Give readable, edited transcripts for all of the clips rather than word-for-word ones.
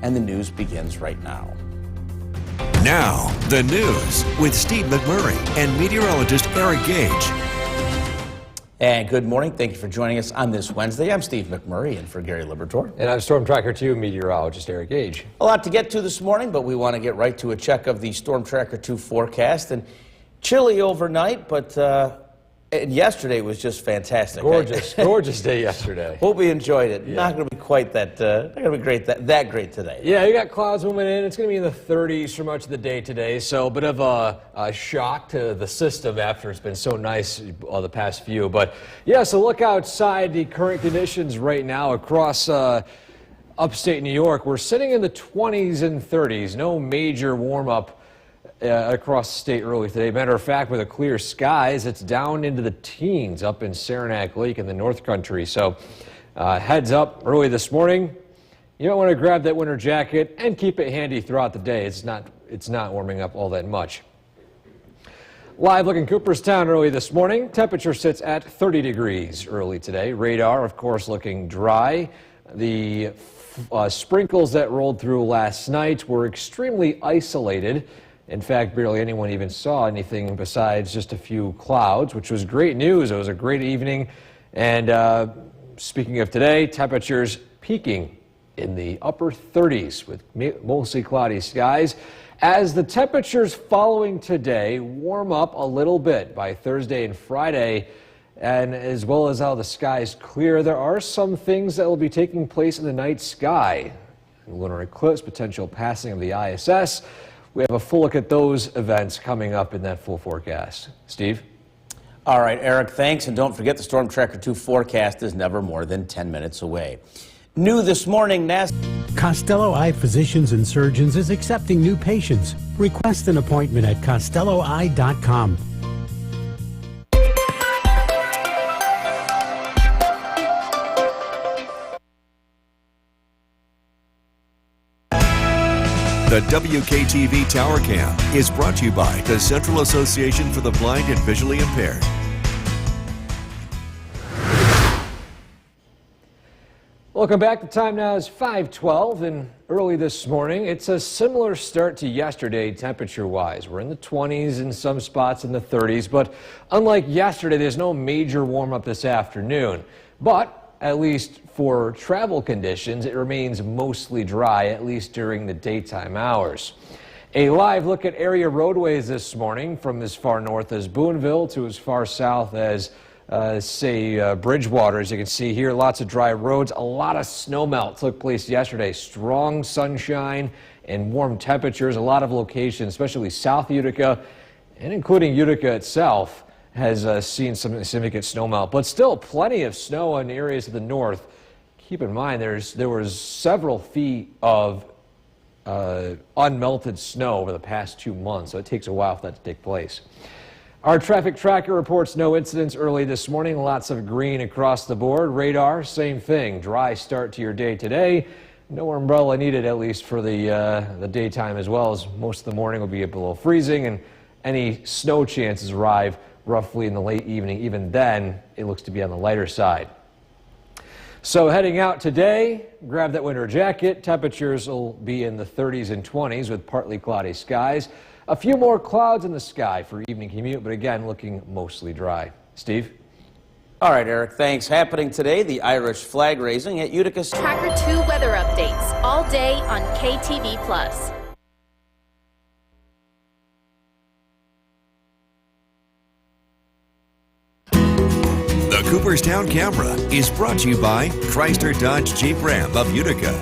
and the news begins right now. Now, the news with Steve McMurray and meteorologist Eric Gage. And good morning. Thank you for joining us on this Wednesday. I'm Steve McMurray in for Gary Liberatore. And I'm Storm Tracker 2 meteorologist Eric Gage. A lot to get to this morning, but we want to get right to a check of the Storm Tracker 2 forecast. And chilly overnight, but and yesterday was just fantastic. Gorgeous day yesterday. Hope we enjoyed it. Yeah. Not going to be quite that, not going to be great that great today. Yeah, you got clouds moving in. It's going to be in the 30s for much of the day today, so a bit of a shock to the system after it's been so nice the past few. But yeah, so look outside the current conditions right now across upstate New York. We're sitting in the 20s and 30s. No major warm-up across the state early today. Matter of fact, with the clear skies, it's down into the teens up in Saranac Lake in the North Country. So heads up early this morning. You don't want to grab that winter jacket and keep it handy throughout the day. It's not warming up all that much. Live look in Cooperstown early this morning. Temperature sits at 30 degrees early today. Radar, of course, looking dry. The sprinkles that rolled through last night were extremely isolated. In fact, barely anyone even saw anything besides just a few clouds, which was great news. It was a great evening. And speaking of today, temperatures peaking in the upper 30s with mostly cloudy skies. As the temperatures following today warm up a little bit by Thursday and Friday, and as well as how the skies clear, there are some things that will be taking place in the night sky. Lunar eclipse, potential passing of the ISS. We have a full look at those events coming up in that full forecast. Steve? All right, Eric, thanks. And don't forget the Storm Tracker 2 forecast is never more than 10 minutes away. New this morning, Costello Eye Physicians and Surgeons is accepting new patients. Request an appointment at costelloeye.com. The WKTV Tower Cam is brought to you by the Central Association for the Blind and Visually Impaired. Welcome back. The time now is 5:12, and early this morning, it's a similar start to yesterday temperature-wise. We're in the 20s and some spots in the 30s, but unlike yesterday, there's no major warm-up this afternoon. But at least for travel conditions, it remains mostly dry, at least during the daytime hours. A live look at area roadways this morning from as far north as Boonville to as far south as, Bridgewater. As you can see here, lots of dry roads. A lot of snowmelt took place yesterday. Strong sunshine and warm temperatures. A lot of locations, especially South Utica and including Utica itself, has seen some significant snowmelt, but still plenty of snow in areas of the north. Keep in mind, there was several feet of unmelted snow over the past 2 months, so it takes a while for that to take place. Our traffic tracker reports no incidents early this morning. Lots of green across the board. Radar, same thing. Dry start to your day today. No umbrella needed, at least for the daytime, as well as most of the morning will be below freezing, and any snow chances arrive roughly in the late evening. Even then, it looks to be on the lighter side. So heading out today, grab that winter jacket. Temperatures will be in the 30s and 20s with partly cloudy skies. A few more clouds in the sky for evening commute, but again, looking mostly dry. Steve? All right, Eric, thanks. Happening today, the Irish flag raising at Utica. Tracker 2 weather updates all day on KTV+. The Cooperstown Camera is brought to you by Chrysler Dodge Jeep Ram of Utica.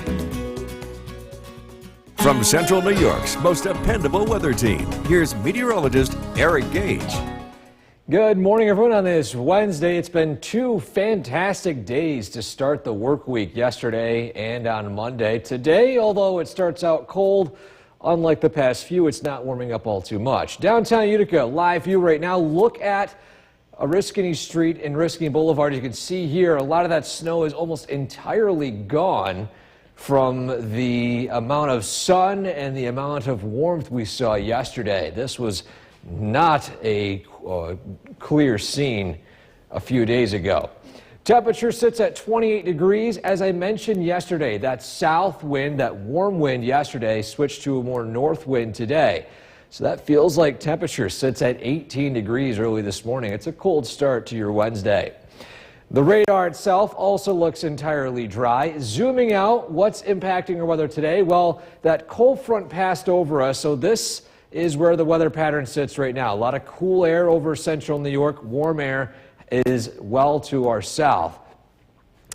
From Central New York's most dependable weather team, here's meteorologist Eric Gage. Good morning, everyone. On this Wednesday, it's been 2 fantastic days to start the work week, yesterday and on Monday. Today, although it starts out cold, unlike the past few, it's not warming up all too much. Downtown Utica, live view right now. Look at Oriskany Street and Oriskany Boulevard. You can see here, a lot of that snow is almost entirely gone from the amount of sun and the amount of warmth we saw yesterday. This was not a clear scene a few days ago. Temperature sits at 28 degrees. As I mentioned yesterday, that south wind, that warm wind yesterday switched to a more north wind today. So that feels like temperature sits at 18 degrees early this morning. It's a cold start to your Wednesday. The radar itself also looks entirely dry. Zooming out, what's impacting our weather today? Well, that cold front passed over us, so this is where the weather pattern sits right now. A lot of cool air over central New York, warm air is well to our south.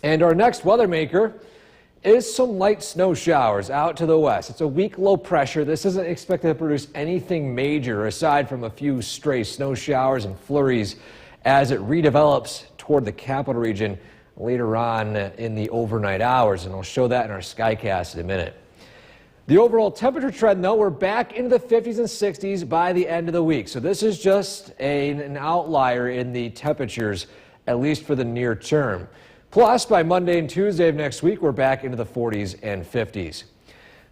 And our next weather maker is some light snow showers out to the west. It's a weak low pressure. This isn't expected to produce anything major aside from a few stray snow showers and flurries as it redevelops toward the capital region later on in the overnight hours. And I'll show that in our Skycast in a minute. The overall temperature trend, though, we're back into the 50s and 60s by the end of the week. So this is just an outlier in the temperatures, at least for the near term. Plus, by Monday and Tuesday of next week, we're back into the 40s and 50s.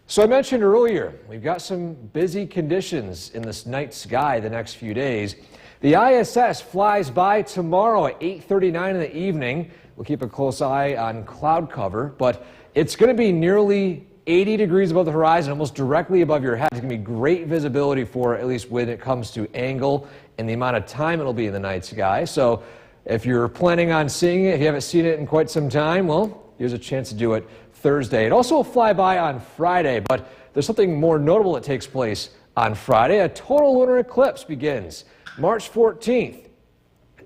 So I mentioned earlier, we've got some busy conditions in this night sky the next few days. The ISS flies by tomorrow at 8:39 in the evening. We'll keep a close eye on cloud cover, but it's going to be nearly 80 degrees above the horizon, almost directly above your head. It's going to be great visibility for it, at least when it comes to angle and the amount of time it'll be in the night sky. So if you're planning on seeing it, if you haven't seen it in quite some time, well, here's a chance to do it Thursday. It also will fly by on Friday, but there's something more notable that takes place on Friday. A total lunar eclipse begins March 14th.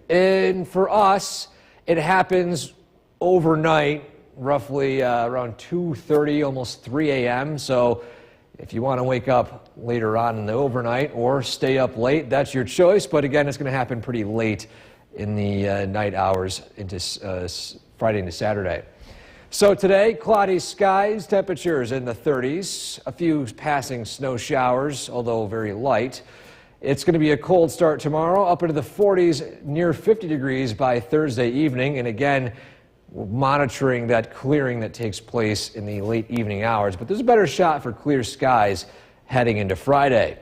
And for us, it happens overnight, roughly around 2:30, almost 3 a.m. So if you want to wake up later on in the overnight or stay up late, that's your choice. But again, it's going to happen pretty late in the night hours into Friday into Saturday. So today, cloudy skies, temperatures in the 30s, a few passing snow showers, although very light. It's going to be a cold start tomorrow, up into the 40s, near 50 degrees by Thursday evening. And again, we're monitoring that clearing that takes place in the late evening hours. But there's a better shot for clear skies heading into Friday.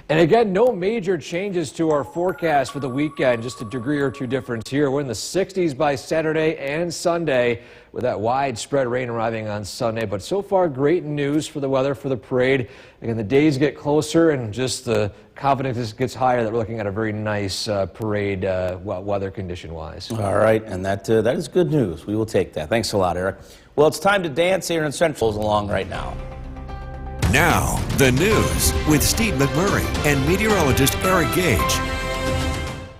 And again, no major changes to our forecast for the weekend, just a degree or two difference here. We're in the 60s by Saturday and Sunday with that widespread rain arriving on Sunday. But so far, great news for the weather for the parade. Again, the days get closer and just the confidence gets higher that we're looking at a very nice parade weather condition-wise. All right, and that is good news. We will take that. Thanks a lot, Eric. Well, it's time to dance here in Central along right now. Now, the news with Steve McMurray and meteorologist Eric Gage.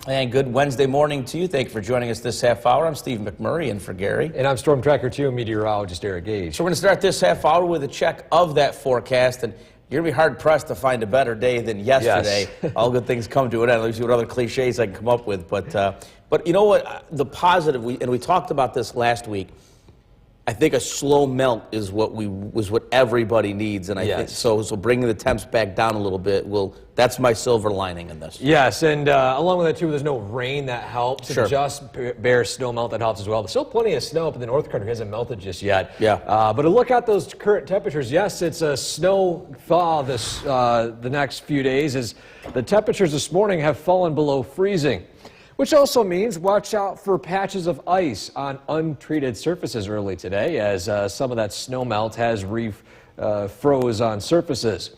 And good Wednesday morning to you. Thank you for joining us this half hour. I'm Steve McMurray in for Gary. And I'm Storm Tracker 2 meteorologist Eric Gage. So we're going to start this half hour with a check of that forecast. And you're going to be hard-pressed to find a better day than yesterday. Yes. All good things come to an end. Let me see what other cliches I can come up with. But you know what? The positive, we talked about this last week. I think a slow melt is what everybody needs, and I think so bringing the temps back down a little bit that's my silver lining in this. Yes, and along with that too, there's no rain that helps. Sure. Just bare snow melt that helps as well. There's still plenty of snow up in the north country. It hasn't melted just yet. Yeah. But to look at those current temperatures, yes, it's a snow thaw the next few days. As the temperatures this morning have fallen below freezing. Which also means watch out for patches of ice on untreated surfaces early today, as some of that snow melt has froze on surfaces.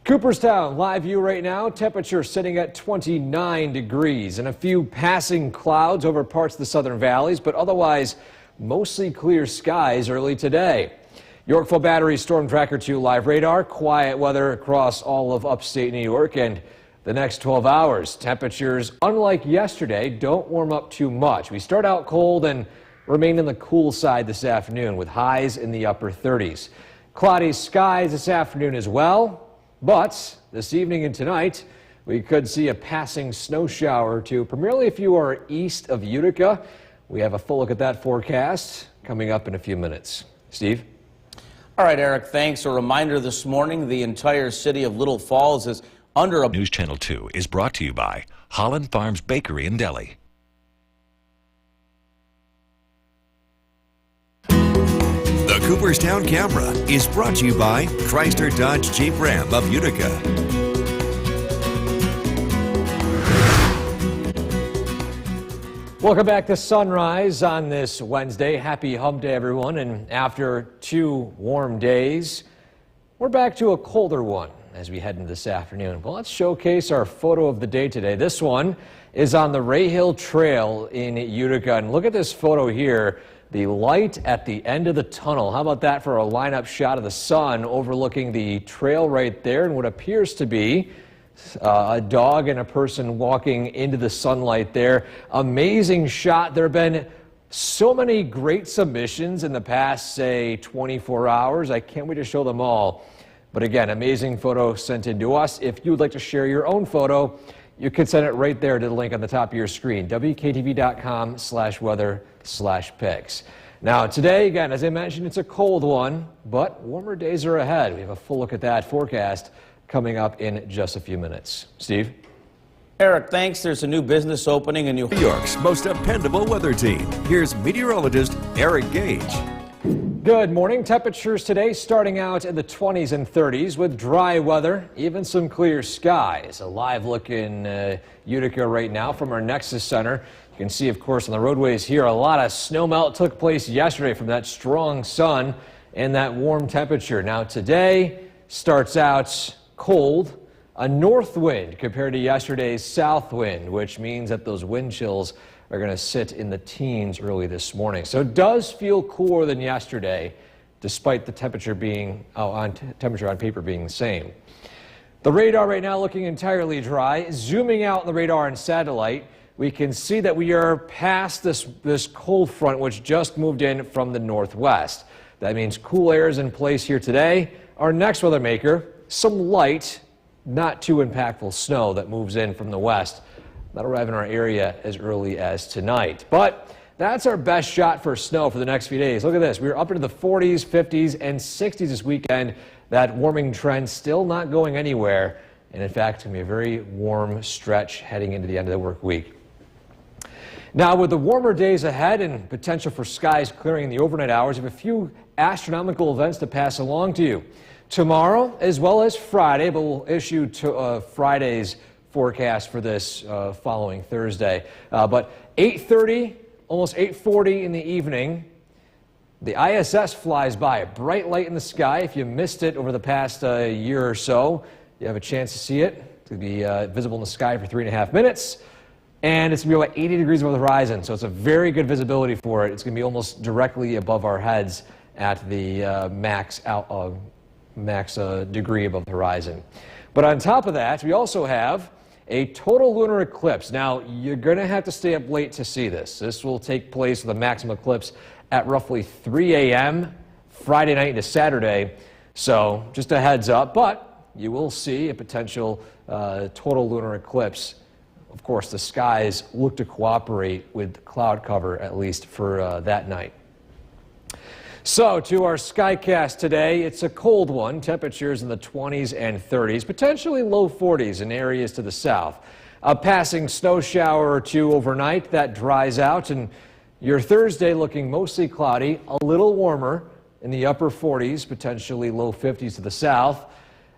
Cooperstown, live view right now, temperature sitting at 29 degrees and a few passing clouds over parts of the southern valleys, but otherwise mostly clear skies early today. Yorkville Battery Storm Tracker 2 live radar, quiet weather across all of upstate New York, and the next 12 hours, temperatures, unlike yesterday, don't warm up too much. We start out cold and remain in the cool side this afternoon with highs in the upper 30s. Cloudy skies this afternoon as well, but this evening and tonight, we could see a passing snow shower or two, primarily if you are east of Utica. We have a full look at that forecast coming up in a few minutes. Steve? All right, Eric, thanks. A reminder this morning, the entire city of Little Falls is under a... News Channel 2 is brought to you by Holland Farms Bakery and Deli. The Cooperstown Camera is brought to you by Chrysler Dodge Jeep Ram of Utica. Welcome back to Sunrise on this Wednesday. Happy Hump Day, everyone. And after 2 warm days, we're back to a colder one as we head into this afternoon. Well, let's showcase our photo of the day today. This one is on the Ray Hill Trail in Utica. And look at this photo here, the light at the end of the tunnel. How about that for a lineup shot of the sun overlooking the trail right there and what appears to be a dog and a person walking into the sunlight there. Amazing shot. There have been so many great submissions in the past, say, 24 hours. I can't wait to show them all. But again, amazing photo sent in to us. If you would like to share your own photo, you can send it right there to the link on the top of your screen, wktv.com/weather/pics. Now today, again, as I mentioned, it's a cold one, but warmer days are ahead. We have a full look at that forecast coming up in just a few minutes. Steve? Eric, thanks. There's a new business opening in New York's most dependable weather team. Here's meteorologist Eric Gage. Good morning. Temperatures today starting out in the 20s and 30s with dry weather, even some clear skies. A live look in Utica right now from our Nexus Center. You can see, of course, on the roadways here, a lot of snow melt took place yesterday from that strong sun and that warm temperature. Now today starts out cold, a north wind compared to yesterday's south wind, which means that those wind chills are going to sit in the teens early this morning. So it does feel cooler than yesterday, despite the temperature being temperature on paper being the same. The radar right now looking entirely dry. Zooming out on the radar and satellite, we can see that we are past this cold front, which just moved in from the northwest. That means cool air is in place here today. Our next weather maker, some light, not too impactful snow that moves in from the west. That'll arrive in our area as early as tonight. But that's our best shot for snow for the next few days. Look at this. We're up into the 40s, 50s, and 60s this weekend. That warming trend still not going anywhere. And in fact, it's going to be a very warm stretch heading into the end of the work week. Now, with the warmer days ahead and potential for skies clearing in the overnight hours, we have a few astronomical events to pass along to you. Tomorrow, as well as Friday, but we'll issue Friday's forecast for this following Thursday. But 8:30, almost 8:40 in the evening, the ISS flies by, a bright light in the sky. If you missed it over the past year or so, you have a chance to see it. It's going to be visible in the sky for 3.5 minutes. And it's going to be about 80 degrees above the horizon, so it's a very good visibility for it. It's going to be almost directly above our heads at the max degree above the horizon. But on top of that, we also have a total lunar eclipse. Now, you're going to have to stay up late to see this. This will take place with a maximum eclipse at roughly 3 a.m. Friday night into Saturday. So just a heads up, but you will see a potential total lunar eclipse. Of course, the skies look to cooperate with cloud cover, at least for that night. So, to our skycast today, it's a cold one. Temperatures in the 20s and 30s, potentially low 40s in areas to the south. A passing snow shower or two overnight, that dries out, and your Thursday looking mostly cloudy, a little warmer in the upper 40s, potentially low 50s to the south.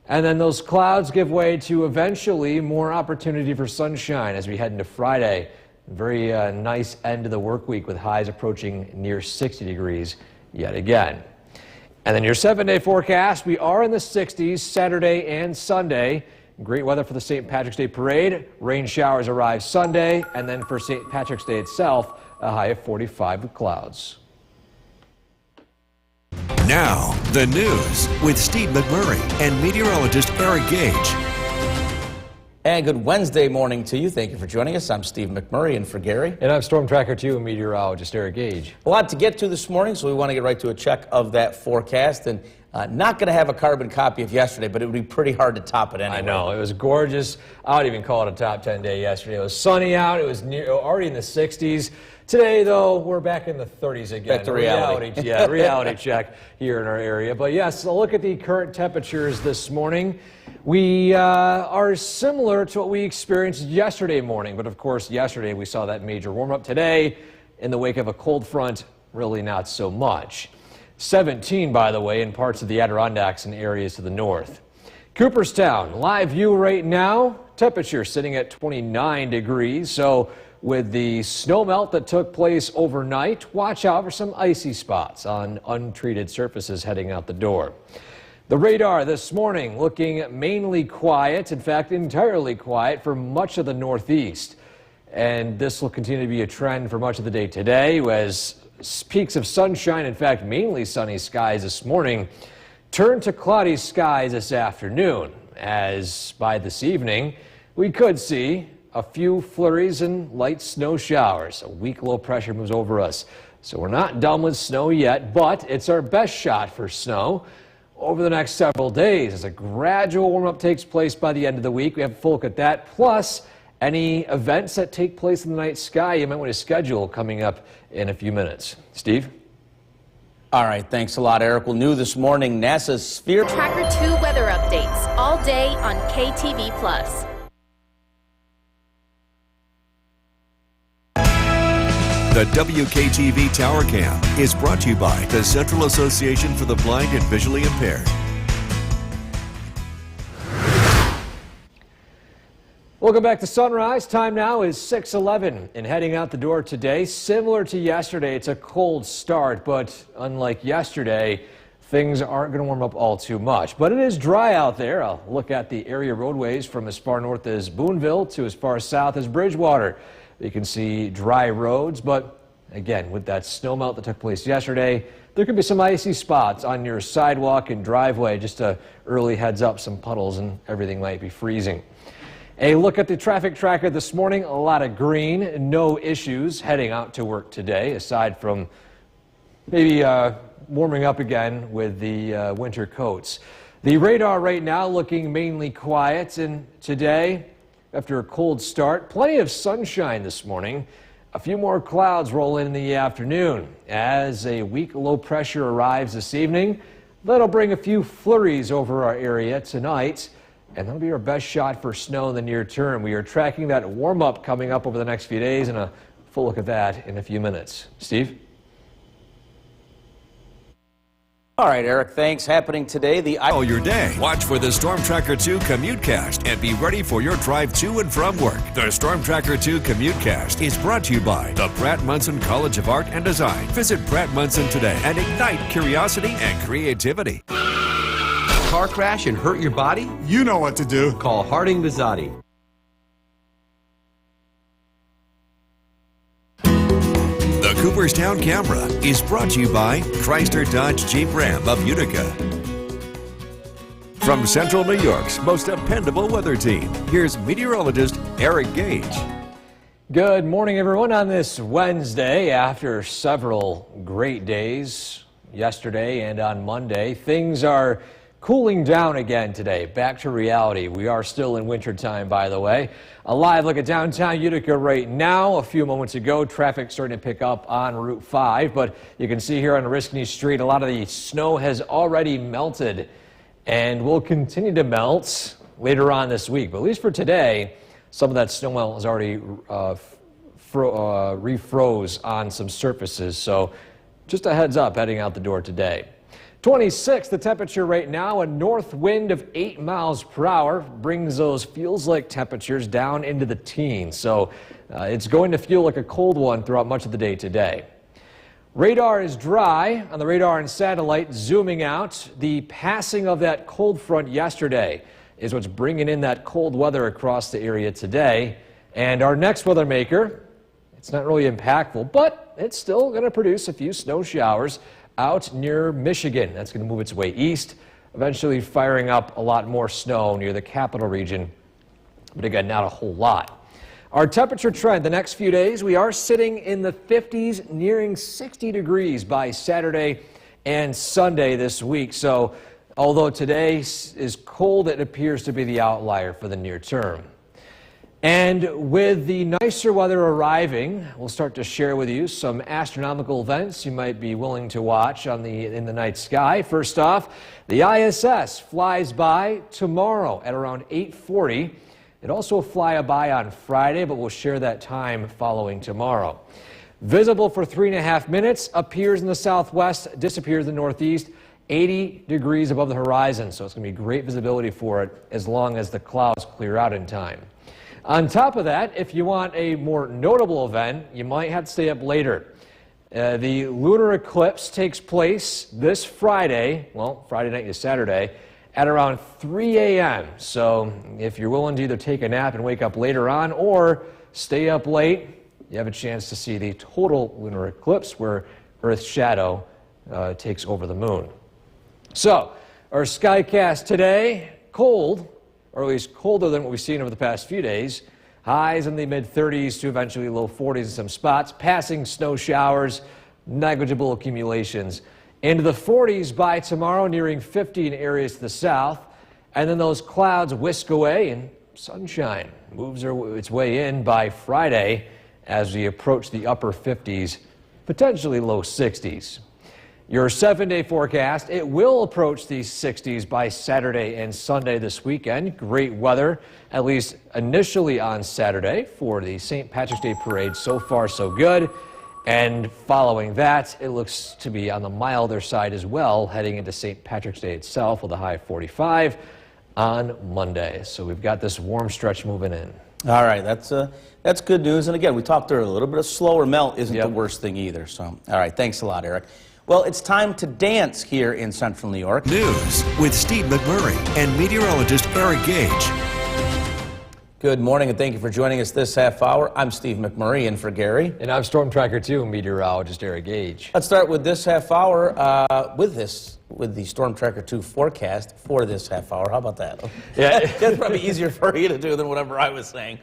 And then those clouds give way to eventually more opportunity for sunshine as we head into Friday. Very nice end of the work week with highs approaching near 60 degrees yet again. And then your 7-day forecast, we are in the 60s Saturday and Sunday. Great weather for the St. Patrick's Day parade. Rain showers arrive Sunday, and then for St. Patrick's Day itself, a high of 45 with clouds. Now, the news with Steve McMurray and meteorologist Eric Gage. And good Wednesday morning to you. Thank you for joining us. I'm Steve McMurray, and for Gary. And I'm Storm Tracker 2 meteorologist Eric Gage. A lot to get to this morning, so we want to get right to a check of that forecast. And not going to have a carbon copy of yesterday, but it would be pretty hard to top it anyway. I know. It was gorgeous. I would even call it a top 10 day yesterday. It was sunny out. It was already in the 60s. Today, though, we're back in the 30s again. Back to reality. Reality check here in our area. But yes, a look at the current temperatures this morning. We are similar to what we experienced yesterday morning. But of course, yesterday we saw that major warm-up. Today, in the wake of a cold front, really not so much. 17, by the way, in parts of the Adirondacks and areas to the north. Cooperstown, live view right now. Temperature sitting at 29 degrees. So with the snow melt that took place overnight, watch out for some icy spots on untreated surfaces heading out the door. The radar this morning looking mainly quiet, in fact entirely quiet for much of the northeast. And this will continue to be a trend for much of the day today as peaks of sunshine, in fact mainly sunny skies this morning, turn to cloudy skies this afternoon, as by this evening we could see a few flurries and light snow showers. A weak low pressure moves over us, so we're not done with snow yet, but it's our best shot for snow over the next several days as a gradual warm-up takes place by the end of the week. We have a full look at that, plus any events that take place in the night sky you might want to schedule coming up in a few minutes. Steve? All right, thanks a lot, Eric. Well, new this morning, NASA's Sphere Tracker 2 weather updates all day on KTV+. The WKTV Tower Cam is brought to you by the Central Association for the Blind and Visually Impaired. Welcome back to Sunrise. Time now is 6:11 and heading out the door today. Similar to yesterday, it's a cold start, but unlike yesterday, things aren't going to warm up all too much. But it is dry out there. I'll look at the area roadways from as far north as Boonville to as far south as Bridgewater. You can see dry roads, but again, with that snow melt that took place yesterday, there could be some icy spots on your sidewalk and driveway. Just a early heads up, some puddles and everything might be freezing. A look at the traffic tracker this morning, a lot of green, no issues heading out to work today, aside from maybe warming up again with the winter coats. The radar right now looking mainly quiet, and today, after a cold start, plenty of sunshine this morning. A few more clouds roll in the afternoon. As a weak low pressure arrives this evening, that'll bring a few flurries over our area tonight. And that'll be our best shot for snow in the near term. We are tracking that warm-up coming up over the next few days, and a full look at that in a few minutes. Steve? All right, Eric, thanks. Happening today, All your day. Watch for the Storm Tracker 2 Commutecast and be ready for your drive to and from work. The Storm Tracker 2 Commutecast is brought to you by the Pratt Munson College of Art and Design. Visit Pratt Munson today and ignite curiosity and creativity. Car crash and hurt your body? You know what to do. Call Harding Bizzotti. The Cooperstown Camera is brought to you by Chrysler Dodge Jeep Ram of Utica. From Central New York's most dependable weather team, here's meteorologist Eric Gage. Good morning, everyone, on this Wednesday. After several great days yesterday and on Monday, things are cooling down again today. Back to reality. We are still in wintertime, by the way. A live look at downtown Utica right now. A few moments ago, traffic starting to pick up on Route 5, but you can see here on Oriskany Street, a lot of the snow has already melted and will continue to melt later on this week. But at least for today, some of that snow melt has already refroze on some surfaces. So just a heads up heading out the door today. 26, the temperature right now, a north wind of 8 miles per hour brings those feels like temperatures down into the teens. So it's going to feel like a cold one throughout much of the day today. Radar is dry on the radar and satellite. Zooming out, the passing of that cold front yesterday is what's bringing in that cold weather across the area today. And our next weather maker, it's not really impactful, but it's still going to produce a few snow showers out near Michigan. That's going to move its way east, eventually firing up a lot more snow near the capital region. But again, not a whole lot. Our temperature trend the next few days, we are sitting in the 50s, nearing 60 degrees by Saturday and Sunday this week. So although today is cold, it appears to be the outlier for the near term. And with the nicer weather arriving, we'll start to share with you some astronomical events you might be willing to watch in the night sky. First off, the ISS flies by tomorrow at around 8:40. It also will fly by on Friday, but we'll share that time following tomorrow. Visible for 3.5 minutes, appears in the southwest, disappears in the northeast, 80 degrees above the horizon. So it's going to be great visibility for it as long as the clouds clear out in time. On top of that, if you want a more notable event, you might have to stay up later. The lunar eclipse takes place this Friday, well, Friday night to Saturday, at around 3 a.m. So if you're willing to either take a nap and wake up later on or stay up late, you have a chance to see the total lunar eclipse where Earth's shadow takes over the moon. So our skycast today, cold, or at least colder than what we've seen over the past few days. Highs in the mid-30s to eventually low 40s in some spots, passing snow showers, negligible accumulations. Into the 40s by tomorrow, nearing 50 in areas to the south. And then those clouds whisk away and sunshine moves its way in by Friday as we approach the upper 50s, potentially low 60s. Your 7-day forecast, it will approach the 60s by Saturday and Sunday this weekend. Great weather, at least initially on Saturday for the St. Patrick's Day Parade. So far, so good. And following that, it looks to be on the milder side as well, heading into St. Patrick's Day itself with a high of 45 on Monday. So we've got this warm stretch moving in. All right, that's good news. And again, we talked earlier, a little bit of slower melt isn't the worst thing either. So, all right, thanks a lot, Eric. Well, it's time to dance here in Central New York. News with Steve McMurray and meteorologist Eric Gage. Good morning, and thank you for joining us this half hour. I'm Steve McMurray in for Gary. And I'm Storm Tracker 2 meteorologist Eric Gage. Let's start with this half hour with the Storm Tracker 2 forecast for this half hour. How about that? Yeah. That's probably easier for you to do than whatever I was saying.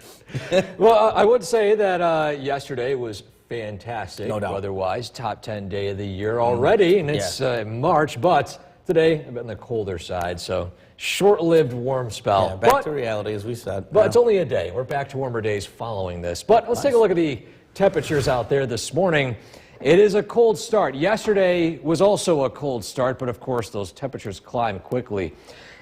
Well, I would say that yesterday was fantastic, no doubt. Weather-wise, top 10 day of the year already, and it's March, but today a bit on the colder side, so short-lived warm spell. Yeah, back to reality, as we said. But it's only a day. We're back to warmer days following this. But let's take a look at the temperatures out there this morning. It is a cold start. Yesterday was also a cold start, but of course those temperatures climb quickly.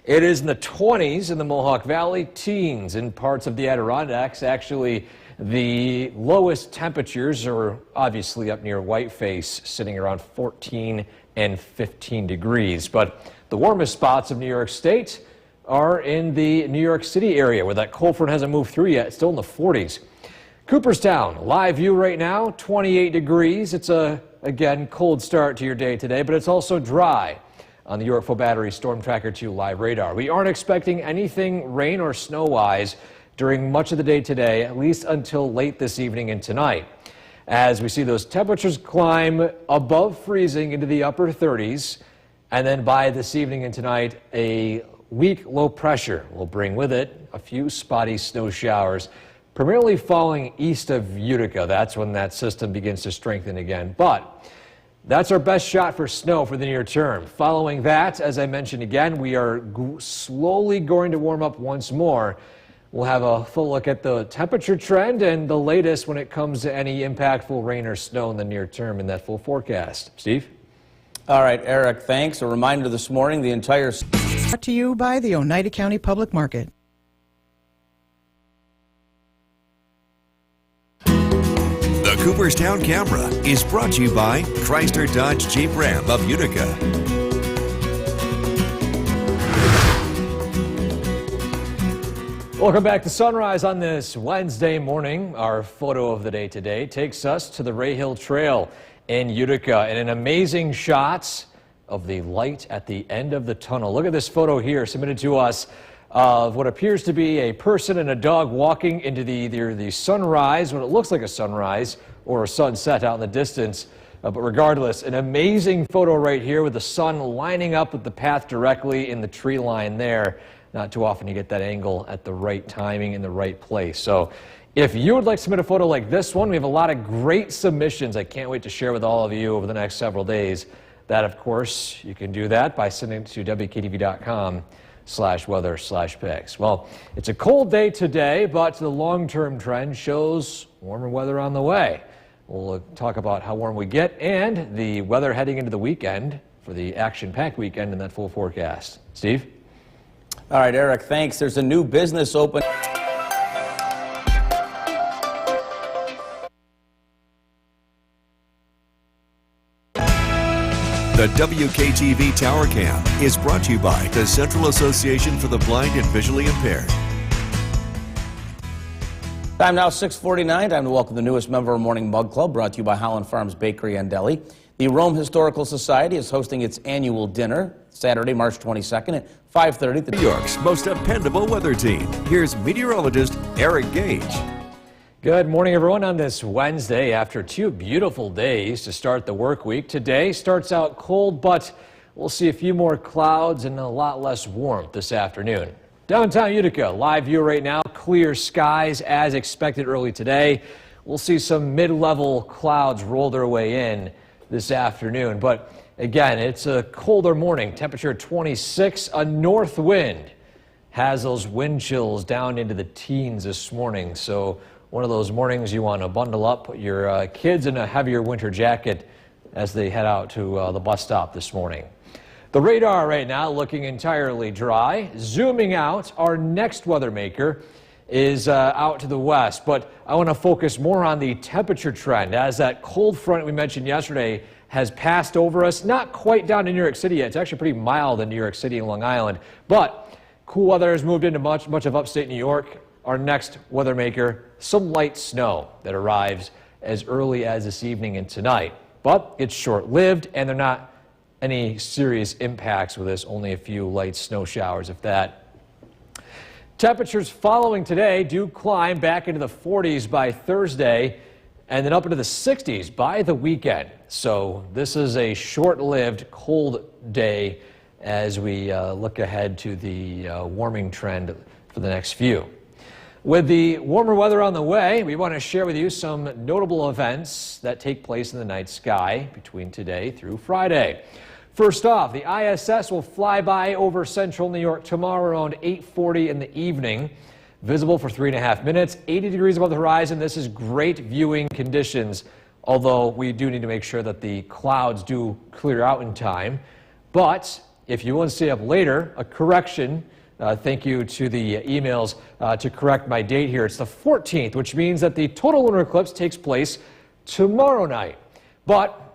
It is in the 20s in the Mohawk Valley, teens in parts of the Adirondacks. Actually, the lowest temperatures are obviously up near Whiteface, sitting around 14 and 15 degrees. But the warmest spots of New York State are in the New York City area, where that cold front hasn't moved through yet. It's still in the 40s. Cooperstown, live view right now, 28 degrees. It's again, cold start to your day today, but it's also dry on the Yorkville Battery Storm Tracker 2 live radar. We aren't expecting anything rain or snow-wise during much of the day today, at least until late this evening and tonight. As we see those temperatures climb above freezing into the upper 30s, and then by this evening and tonight, a weak low pressure will bring with it a few spotty snow showers, primarily falling east of Utica. That's when that system begins to strengthen again. But that's our best shot for snow for the near term. Following that, as I mentioned again, we are slowly going to warm up once more. We'll have a full look at the temperature trend and the latest when it comes to any impactful rain or snow in the near term in that full forecast. Steve? All right, Eric, thanks. A reminder this morning, the entire... Brought to you by the Oneida County Public Market. The Cooperstown Camera is brought to you by Chrysler Dodge Jeep Ram of Utica. Welcome back to Sunrise on this Wednesday morning. Our photo of the day today takes us to the Ray Hill Trail in Utica and an amazing shot of the light at the end of the tunnel. Look at this photo here submitted to us of what appears to be a person and a dog walking into either the sunrise, what it looks like a sunrise, or a sunset out in the distance. But regardless, an amazing photo right here with the sun lining up with the path directly in the tree line there. Not too often you get that angle at the right timing in the right place. So if you would like to submit a photo like this one, we have a lot of great submissions I can't wait to share with all of you over the next several days. That, of course, you can do that by sending it to WKTV.com/weather/pics. Well, it's a cold day today, but the long-term trend shows warmer weather on the way. We'll talk about how warm we get and the weather heading into the weekend for the action-packed weekend in that full forecast. Steve? All right, Eric, thanks. There's a new business open. The WKTV Tower Cam is brought to you by the Central Association for the Blind and Visually Impaired. Time now 6:49. Time to welcome the newest member of Morning Mug Club, brought to you by Holland Farms Bakery and Deli. The Rome Historical Society is hosting its annual dinner Saturday, March 22nd at 5:30. New York's most dependable weather team. Here's meteorologist Eric Gage. Good morning, everyone. On this Wednesday, after 2 beautiful days to start the work week, today starts out cold, but we'll see a few more clouds and a lot less warmth this afternoon. Downtown Utica, live view right now, clear skies as expected early today. We'll see some mid-level clouds roll their way in this afternoon, but again, it's a colder morning. Temperature 26, a north wind has those wind chills down into the teens this morning. So one of those mornings you want to bundle up, put your kids in a heavier winter jacket as they head out to the bus stop this morning. The radar right now looking entirely dry. Zooming out, our next weather maker is out to the west, but I want to focus more on the temperature trend as that cold front we mentioned yesterday has passed over us. Not quite down to New York City yet. It's actually pretty mild in New York City and Long Island, but cool weather has moved into much of upstate New York. Our next weather maker, some light snow that arrives as early as this evening and tonight, but it's short-lived and they're not any serious impacts with this, only a few light snow showers, if that. Temperatures following today do climb back into the 40s by Thursday and then up into the 60s by the weekend. So this is a short-lived cold day as we look ahead to the warming trend for the next few. With the warmer weather on the way, we want to share with you some notable events that take place in the night sky between today through Friday. First off, the ISS will fly by over central New York tomorrow around 8:40 in the evening. Visible for 3.5 minutes, 80 degrees above the horizon. This is great viewing conditions, although we do need to make sure that the clouds do clear out in time. But if you want to stay up later, a correction. Thank you to the emails to correct my date here. It's the 14th, which means that the total lunar eclipse takes place tomorrow night. But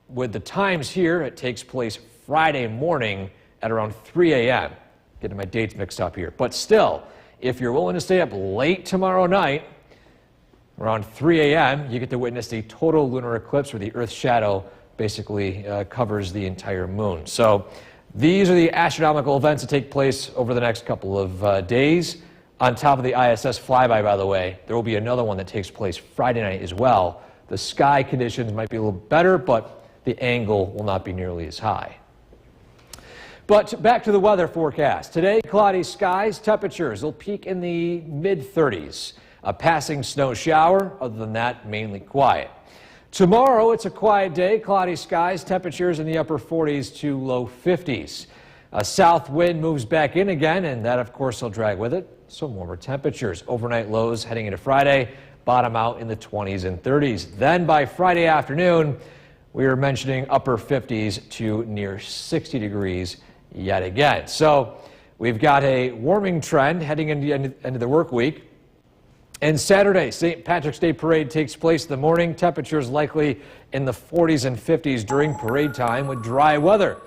with the times here, it takes place Friday morning at around 3 a.m. Getting my dates mixed up here. But still, if you're willing to stay up late tomorrow night, around 3 a.m., you get to witness the total lunar eclipse where the Earth's shadow basically covers the entire moon. So these are the astronomical events that take place over the next couple of days. On top of the ISS flyby, by the way, there will be another one that takes place Friday night as well. The sky conditions might be a little better, but the angle will not be nearly as high. But back to the weather forecast. Today, cloudy skies, temperatures will peak in the mid-30s. A passing snow shower, other than that, mainly quiet. Tomorrow, it's a quiet day, cloudy skies, temperatures in the upper 40s to low 50s. A south wind moves back in again, and that, of course, will drag with it some warmer temperatures. Overnight lows heading into Friday, bottom out in the 20s and 30s. Then by Friday afternoon, we are mentioning upper 50s to near 60 degrees yet again. So we've got a warming trend heading into the work week. And Saturday, St. Patrick's Day Parade takes place in the morning. Temperatures likely in the 40s and 50s during parade time with dry weather.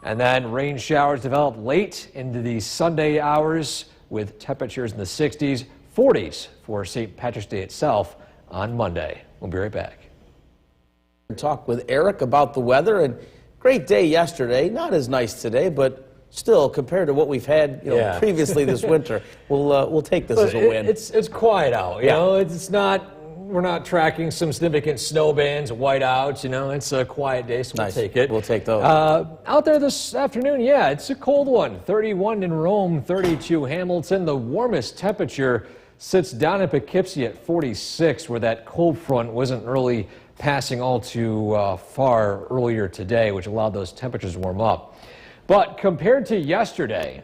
And then rain showers develop late into the Sunday hours with temperatures in the 60s, 40s for St. Patrick's Day itself on Monday. We'll be right back. Talk with Eric about the weather, and great day yesterday. Not as nice today, but still, compared to what we've had previously this winter, we'll take this as a win. It's quiet out. You know, it's not. We're not tracking some significant snow bands, whiteouts. You know, it's a quiet day, so Nice. we'll take it. We'll take those. Out there this afternoon, yeah, it's a cold one. 31 in Rome, 32 Hamilton. The warmest temperature sits down in Poughkeepsie at 46, where that cold front wasn't really passing all too far earlier today, which allowed those temperatures to warm up. But compared to yesterday,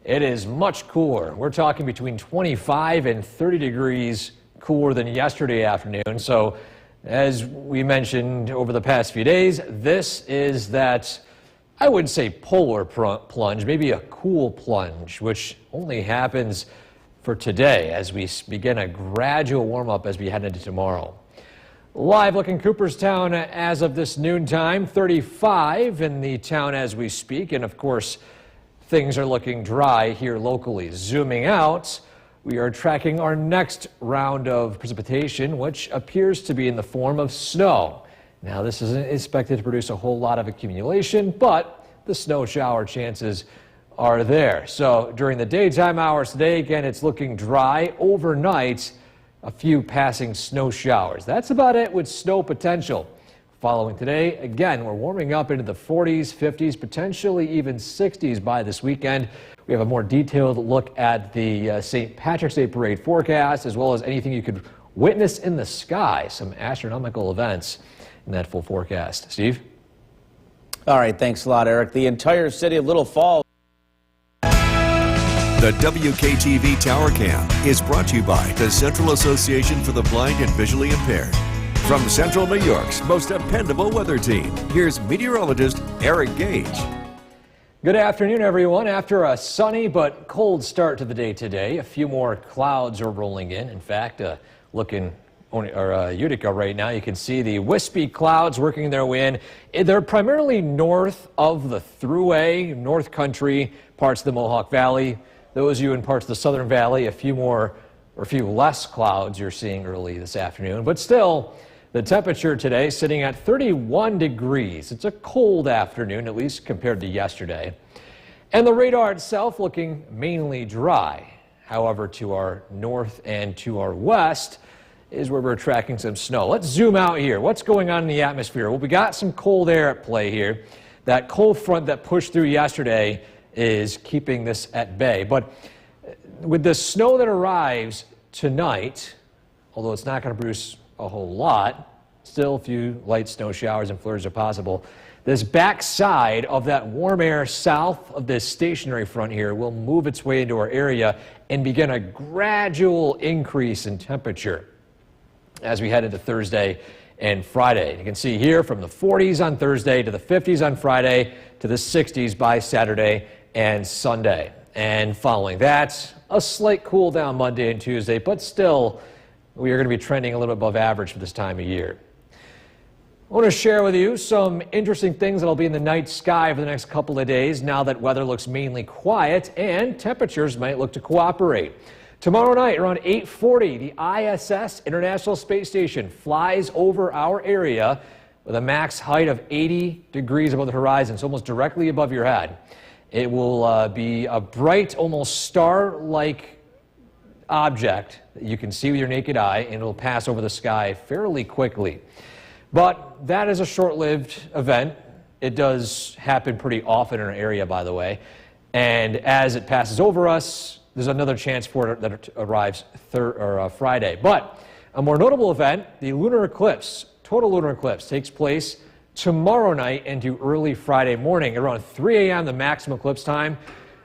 it is much cooler. We're talking between 25 and 30 degrees cooler than yesterday afternoon. So as we mentioned over the past few days, this is that, I wouldn't say polar plunge, maybe a cool plunge, which only happens for today as we begin a gradual warm-up as we head into tomorrow. Live look in Cooperstown as of this noontime, 35 in the town as we speak, and of course things are looking dry here locally. Zooming out, we are tracking our next round of precipitation, which appears to be in the form of snow. Now, this isn't expected to produce a whole lot of accumulation, but the snow shower chances are there. So during the daytime hours today, again, it's looking dry. Overnight, a few passing snow showers. That's about it with snow potential. Following today, again, we're warming up into the 40s, 50s, potentially even 60s by this weekend. We have a more detailed look at the St. Patrick's Day Parade forecast, as well as anything you could witness in the sky, some astronomical events in that full forecast. Steve? All right, thanks a lot, Eric. The entire city of Little Falls. The WKTV Tower Cam is brought to you by the Central Association for the Blind and Visually Impaired. From Central New York's most dependable weather team, here's meteorologist Eric Gage. Good afternoon, everyone. After a sunny but cold start to the day today, a few more clouds are rolling in. In fact, looking Utica right now, you can see the wispy clouds working their way in. They're primarily north of the Thruway, North Country, parts of the Mohawk Valley. Those of you in parts of the Southern Valley, a few less clouds you're seeing early this afternoon. But still, the temperature today sitting at 31 degrees. It's a cold afternoon, at least compared to yesterday. And the radar itself looking mainly dry. However, to our north and to our west is where we're tracking some snow. Let's zoom out here. What's going on in the atmosphere? Well, we got some cold air at play here. That cold front that pushed through yesterday is keeping this at bay. But with the snow that arrives tonight, although it's not going to produce a whole lot, still a few light snow showers and flurries are possible. This backside of that warm air south of this stationary front here will move its way into our area and begin a gradual increase in temperature as we head into Thursday and Friday. You can see here from the 40s on Thursday to the 50s on Friday to the 60s by Saturday and Sunday. And following that, a slight cool down Monday and Tuesday, but still we are going to be trending a little bit above average for this time of year. I want to share with you some interesting things that will be in the night sky for the next couple of days now that weather looks mainly quiet and temperatures might look to cooperate. Tomorrow night around 8:40, the ISS, International Space Station, flies over our area with a max height of 80 degrees above the horizon, so almost directly above your head. It will be a bright, almost star-like object that you can see with your naked eye, and it'll pass over the sky fairly quickly. But that is a short-lived event. It does happen pretty often in our area, by the way. And as it passes over us, there's another chance for it that it arrives Friday. But a more notable event, the lunar eclipse, total lunar eclipse, takes place tomorrow night into early Friday morning. Around 3 a.m. the maximum eclipse time,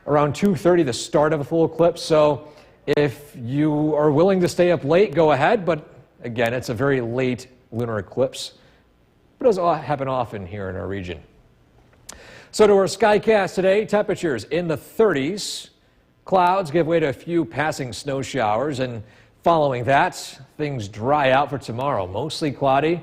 around 2:30 the start of a full eclipse. So if you are willing to stay up late, go ahead. But again, it's a very late lunar eclipse. It does happen often here in our region. So to our skycast today, temperatures in the 30s. Clouds give way to a few passing snow showers, and following that, things dry out for tomorrow. Mostly cloudy,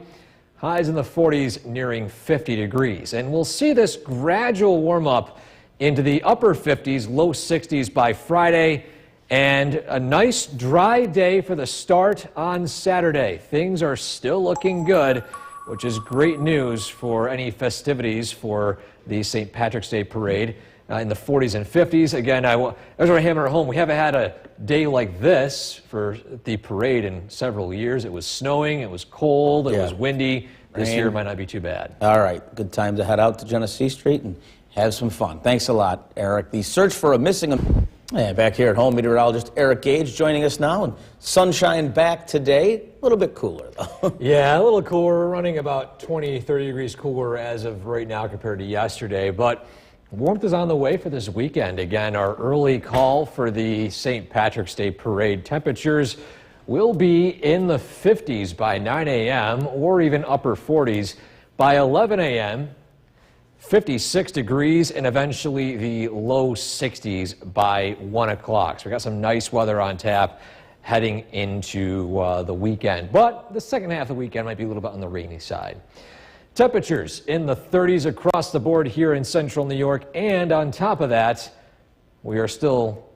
highs in the 40s nearing 50 degrees. And we'll see this gradual warm up into the upper 50s, low 60s by Friday, and a nice dry day for the start on Saturday. Things are still looking good, which is great news for any festivities for the St. Patrick's Day Parade. In the 40s and 50s. Again, as we're hammering at home, we haven't had a day like this for the parade in several years. It was snowing, it was cold, it was windy. This year might not be too bad. All right, good time to head out to Genesee Street and have some fun. Thanks a lot, Eric. The search for a missing... back here at home, meteorologist Eric Gage joining us now. And sunshine back today, a little bit cooler though. Yeah, a little cooler. We're running about 20, 30 degrees cooler as of right now compared to yesterday. But warmth is on the way for this weekend. Again, our early call for the St. Patrick's Day Parade. Temperatures will be in the 50s by 9 a.m. or even upper 40s by 11 a.m. 56 degrees and eventually the low 60s by 1 o'clock. So we got some nice weather on tap heading into the weekend. But the second half of the weekend might be a little bit on the rainy side. Temperatures in the 30s across the board here in central New York, and on top of that, we are still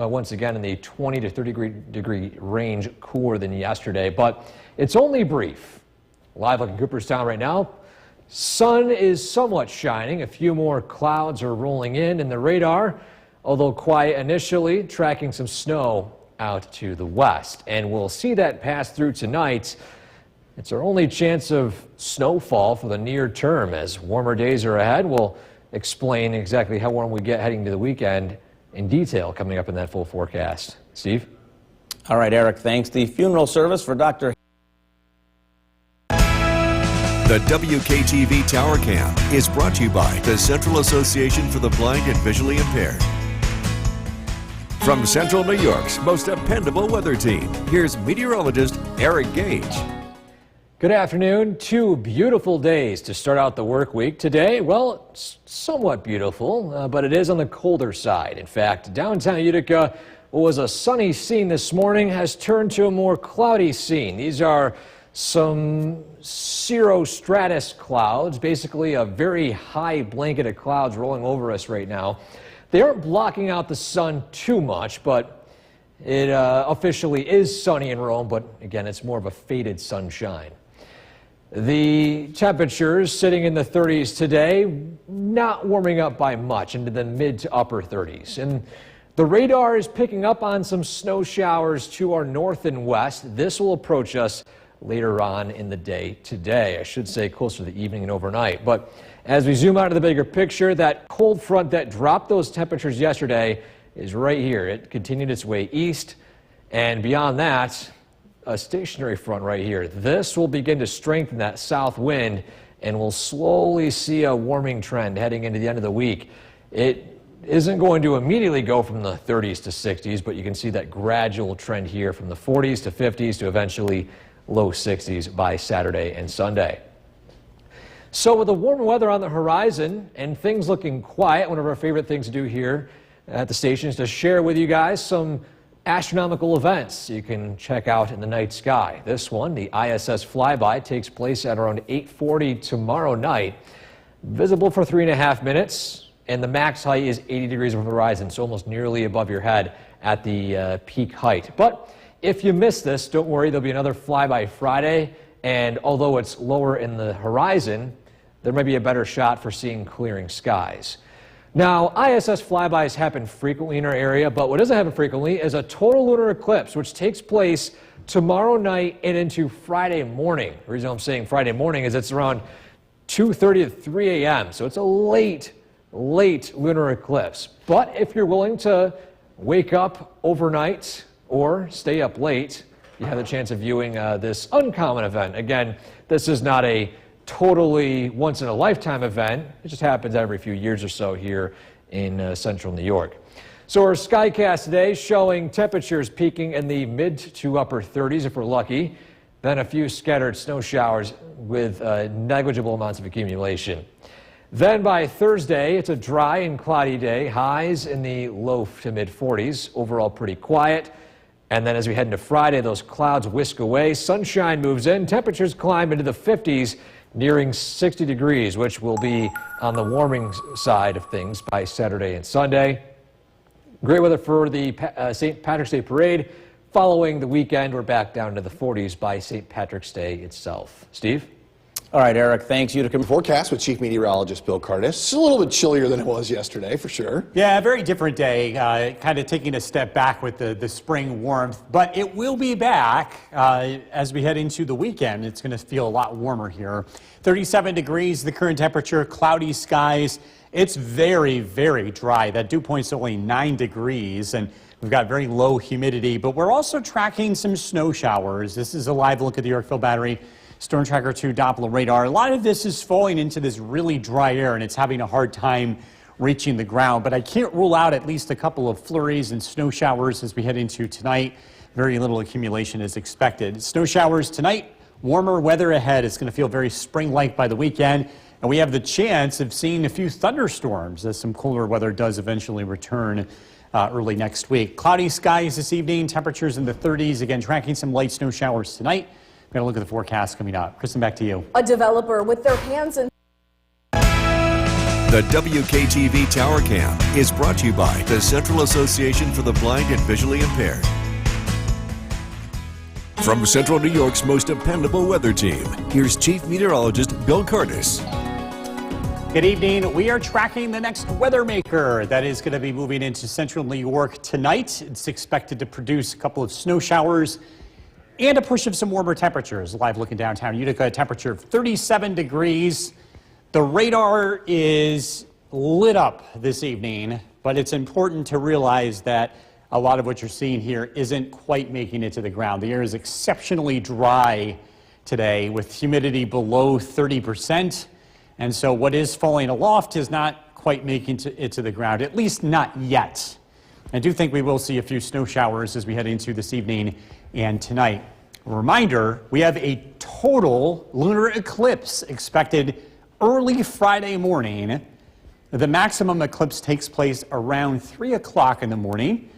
once again in the 20 to 30 degree range, cooler than yesterday, but it's only brief. Live like in Cooperstown right now, sun is somewhat shining. A few more clouds are rolling in the radar, although quiet initially, tracking some snow out to the west. And we'll see that pass through tonight. It's our only chance of snowfall for the near term. As warmer days are ahead, we'll explain exactly how warm we get heading to the weekend in detail coming up in that full forecast. Steve? All right, Eric, thanks. The funeral service for Dr. The WKTV Tower Cam is brought to you by the Central Association for the Blind and Visually Impaired. From Central New York's most dependable weather team, here's meteorologist Eric Gage. Good afternoon. 2 beautiful days to start out the work week. Today, well, it's somewhat beautiful, but it is on the colder side. In fact, downtown Utica, what was a sunny scene this morning has turned to a more cloudy scene. These are some cirrostratus clouds, basically a very high blanket of clouds rolling over us right now. They aren't blocking out the sun too much, but it officially is sunny in Rome, but again, it's more of a faded sunshine. The temperatures sitting in the 30s today, not warming up by much, into the mid to upper 30s. And the radar is picking up on some snow showers to our north and west. This will approach us later on in the day today. I should say closer to the evening and overnight. But as we zoom out to the bigger picture, that cold front that dropped those temperatures yesterday is right here. It continued its way east, and beyond that, a stationary front right here. This will begin to strengthen that south wind, and we'll slowly see a warming trend heading into the end of the week. It isn't going to immediately go from the 30s to 60s, but you can see that gradual trend here from the 40s to 50s to eventually low 60s by Saturday and Sunday. So with the warmer weather on the horizon and things looking quiet, one of our favorite things to do here at the station is to share with you guys some astronomical events you can check out in the night sky. This one, the ISS flyby, takes place at around 8:40 tomorrow night. Visible for 3.5 minutes, and the max height is 80 degrees over the horizon, so almost nearly above your head at the peak height. But if you miss this, don't worry, there'll be another flyby Friday, and although it's lower in the horizon, there might be a better shot for seeing clearing skies. Now, ISS flybys happen frequently in our area, but what doesn't happen frequently is a total lunar eclipse, which takes place tomorrow night and into Friday morning. The reason I'm saying Friday morning is it's around 2:30 to 3 a.m., so it's a late lunar eclipse. But if you're willing to wake up overnight or stay up late, you have the chance of viewing this uncommon event. Again, this is not a totally once-in-a-lifetime event. It just happens every few years or so here in central New York. So our skycast today showing temperatures peaking in the mid to upper 30s if we're lucky, then a few scattered snow showers with negligible amounts of accumulation. Then by Thursday, it's a dry and cloudy day, highs in the low to mid 40s, overall pretty quiet. And then as we head into Friday, those clouds whisk away, sunshine moves in, temperatures climb into the 50s, nearing 60 degrees, which will be on the warming side of things by Saturday and Sunday. Great weather for the St. Patrick's Day Parade. Following the weekend, we're back down to the 40s by St. Patrick's Day itself. Steve? All right, Eric, thanks. Utica Forecast with Chief Meteorologist Bill Curtis. It's a little bit chillier than it was yesterday, for sure. Yeah, a very different day, kind of taking a step back with the spring warmth. But it will be back as we head into the weekend. It's going to feel a lot warmer here. 37 degrees, the current temperature, cloudy skies. It's very, very dry. That dew point's only 9 degrees, and we've got very low humidity. But we're also tracking some snow showers. This is a live look at the Yorkville Battery Storm Tracker 2 Doppler radar. A lot of this is falling into this really dry air, and it's having a hard time reaching the ground. But I can't rule out at least a couple of flurries and snow showers as we head into tonight. Very little accumulation is expected. Snow showers tonight, warmer weather ahead. It's going to feel very spring-like by the weekend. And we have the chance of seeing a few thunderstorms as some cooler weather does eventually return early next week. Cloudy skies this evening, temperatures in the 30s. Again, tracking some light snow showers tonight. We're going to look at the forecast coming up. Kristen, back to you. A developer with their hands in. The The WKTV Tower Cam is brought to you by the Central Association for the Blind and Visually Impaired. From Central New York's most dependable weather team, here's Chief Meteorologist Bill Curtis. Good evening. We are tracking the next weather maker that is going to be moving into central New York tonight. It's expected to produce a couple of snow showers and a push of some warmer temperatures. Live look in downtown Utica, a temperature of 37 degrees. The radar is lit up this evening, but it's important to realize that a lot of what you're seeing here isn't quite making it to the ground. The air is exceptionally dry today with humidity below 30%. And so what is falling aloft is not quite making it to the ground, at least not yet. I do think we will see a few snow showers as we head into this evening and tonight. A reminder, we have a total lunar eclipse expected early Friday morning. The maximum eclipse takes place around 3 o'clock in the morning.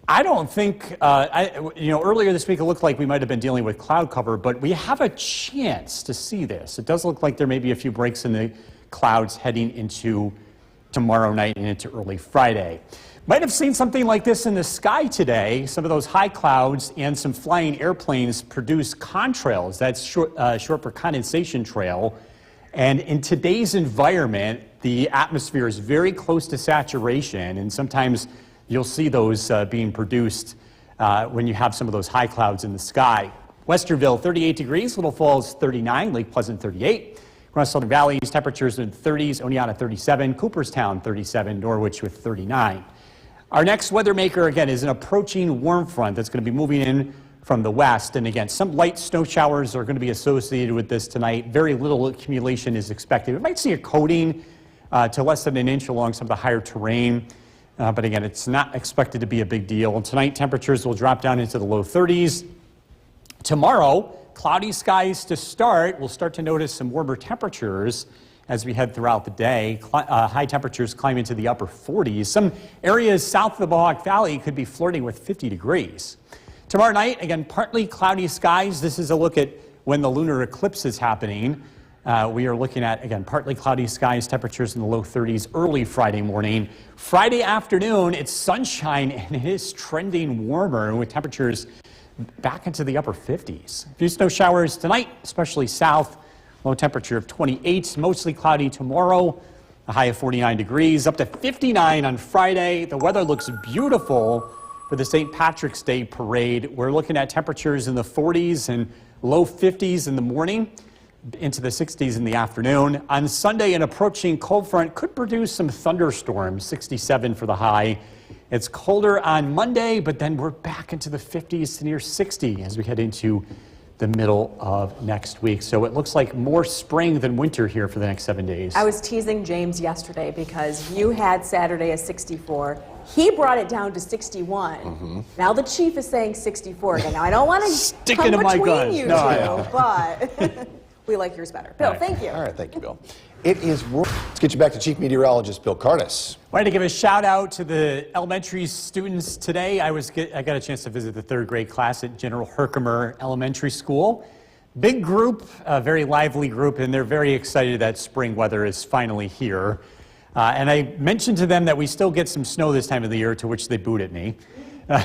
I don't think, earlier this week it looked like we might have been dealing with cloud cover, but we have a chance to see this. It does look like there may be a few breaks in the clouds heading into tomorrow night and into early Friday. Might have seen something like this in the sky today. Some of those high clouds and some flying airplanes produce contrails. That's short for condensation trail. And in today's environment, the atmosphere is very close to saturation, and sometimes you'll see those being produced when you have some of those high clouds in the sky. Westerville, 38 degrees. Little Falls, 39. Lake Pleasant, 38. Across Southern Valleys, temperatures in the 30s. Oneonta, 37. Cooperstown, 37. Norwich with 39. Our next weather maker, again, is an approaching warm front that's going to be moving in from the west. And again, some light snow showers are going to be associated with this tonight. Very little accumulation is expected. We might see a coating to less than an inch along some of the higher terrain. But again, it's not expected to be a big deal. Tonight, temperatures will drop down into the low 30s. Tomorrow, cloudy skies to start. We'll start to notice some warmer temperatures as we head throughout the day. High temperatures climb into the upper 40s. Some areas south of the Mohawk Valley could be flirting with 50 degrees. Tomorrow night, again, partly cloudy skies. This is a look at when the lunar eclipse is happening. We are looking at, again, partly cloudy skies, temperatures in the low 30s early Friday morning. Friday afternoon, it's sunshine and it is trending warmer with temperatures back into the upper 50s. A few snow showers tonight, especially south. Low temperature of 28, mostly cloudy tomorrow. A high of 49 degrees, up to 59 on Friday. The weather looks beautiful for the St. Patrick's Day parade. We're looking at temperatures in the 40s and low 50s in the morning, into the 60s in the afternoon. On Sunday, an approaching cold front could produce some thunderstorms, 67 for the high. It's colder on Monday, but then we're back into the 50s to near 60 as we head into the middle of next week. So it looks like more spring than winter here for the next 7 days. I was teasing James yesterday because you had Saturday as 64. He brought it down to 61. Now the chief is saying 64 again. Now I don't want to come between you two, but we like yours better. Bill, thank you. All right, thank you, Bill. It is. Let's get you back to Chief Meteorologist Bill Curtis. Wanted to give a shout out to the elementary students today. I got a chance to visit the 3rd grade class at General Herkimer Elementary School. Big group, a very lively group, and they're very excited that spring weather is finally here. And I mentioned to them that we still get some snow this time of the year, to which they booted me.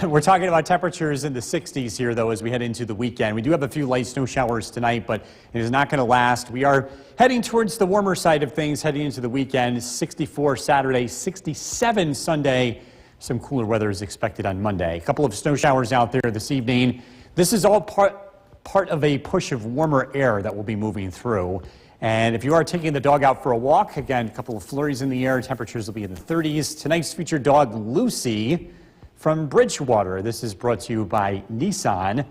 We're talking about temperatures in the 60s here, though, as we head into the weekend. We do have a few light snow showers tonight, but it is not going to last. We are heading towards the warmer side of things, heading into the weekend. 64 Saturday, 67 Sunday. Some cooler weather is expected on Monday. A couple of snow showers out there this evening. This is all part of a push of warmer air that will be moving through. And if you are taking the dog out for a walk, again, a couple of flurries in the air. Temperatures will be in the 30s. Tonight's featured dog, Lucy, from Bridgewater. This is brought to you by Nissan.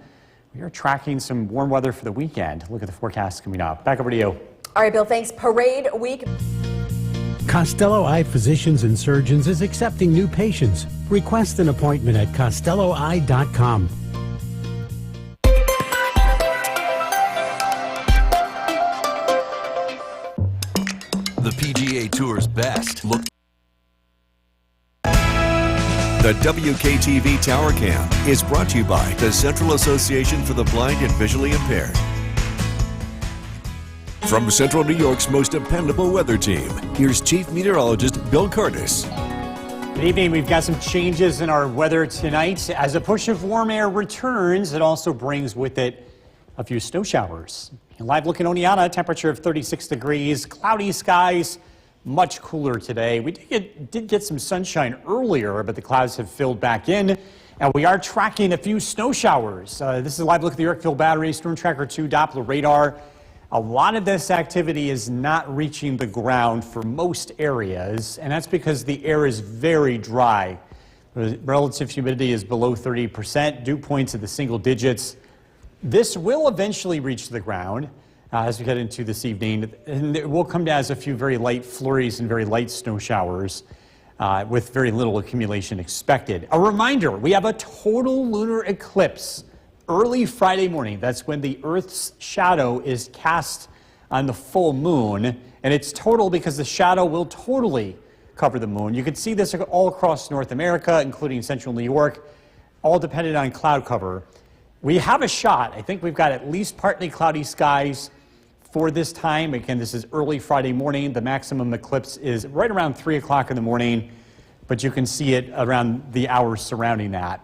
We are tracking some warm weather for the weekend. Look at the forecast coming up. Back over to you. All right, Bill, thanks. Parade week. Costello Eye Physicians and Surgeons is accepting new patients. Request an appointment at CostelloEye.com. The PGA Tour's best. Look. The WKTV Tower Cam is brought to you by the Central Association for the Blind and Visually Impaired. From Central New York's most dependable weather team, here's Chief Meteorologist Bill Curtis. Good evening. We've got some changes in our weather tonight. As a push of warm air returns, it also brings with it a few snow showers. And live look in Oneonta, temperature of 36 degrees, cloudy skies, much cooler today. We did get some sunshine earlier, but the clouds have filled back in. And we are tracking a few snow showers. This is a live look at the Yorkville Battery, Storm Tracker 2 Doppler radar. A lot of this activity is not reaching the ground for most areas, and that's because the air is very dry. The relative humidity is below 30%, dew points at the single digits. This will eventually reach the ground as we head into this evening, and it will come down as a few very light flurries and very light snow showers. With very little accumulation expected. A reminder, we have a total lunar eclipse early Friday morning. That's when the Earth's shadow is cast on the full moon. And it's total because the shadow will totally cover the moon. You can see this all across North America, including central New York, all dependent on cloud cover. We have a shot. I think we've got at least partly cloudy skies for this time. Again, this is early Friday morning. The maximum eclipse is right around 3 o'clock in the morning, but you can see it around the hours surrounding that.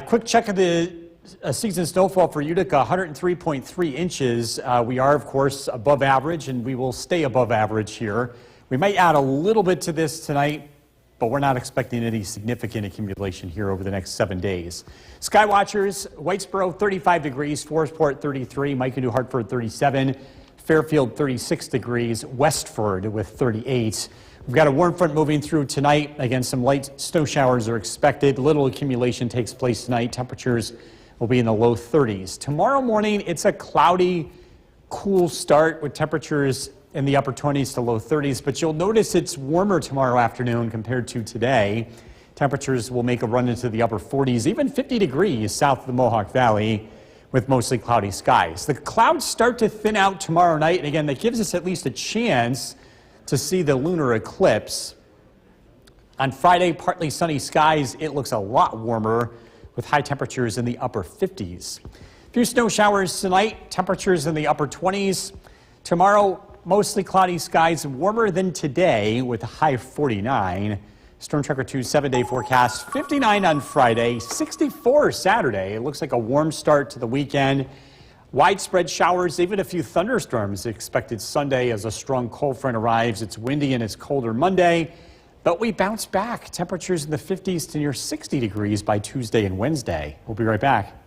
Quick check of the season snowfall for Utica, 103.3 inches. We are, of course, above average, and we will stay above average here. We might add a little bit to this tonight, but we're not expecting any significant accumulation here over the next 7 days. Skywatchers, Whitesboro 35 degrees, Forestport 33, Mike and New Hartford 37, Fairfield 36 degrees, Westford with 38. We've got a warm front moving through tonight. Again, some light snow showers are expected. Little accumulation takes place tonight. Temperatures will be in the low 30s. Tomorrow morning, it's a cloudy, cool start with temperatures in the upper 20s to low 30s, but you'll notice it's warmer tomorrow afternoon compared to today. Temperatures will make a run into the upper 40s, even 50 degrees south of the Mohawk Valley with mostly cloudy skies. The clouds start to thin out tomorrow night, and again, that gives us at least a chance to see the lunar eclipse. On Friday, partly sunny skies. It looks a lot warmer with high temperatures in the upper 50s. A few snow showers tonight, temperatures in the upper 20s. Tomorrow, mostly cloudy skies, warmer than today with a high 49. Storm Tracker 2 7-day forecast, 59 on Friday, 64 Saturday. It looks like a warm start to the weekend. Widespread showers, even a few thunderstorms expected Sunday as a strong cold front arrives. It's windy and it's colder Monday, but we bounce back. Temperatures in the 50s to near 60 degrees by Tuesday and Wednesday. We'll be right back.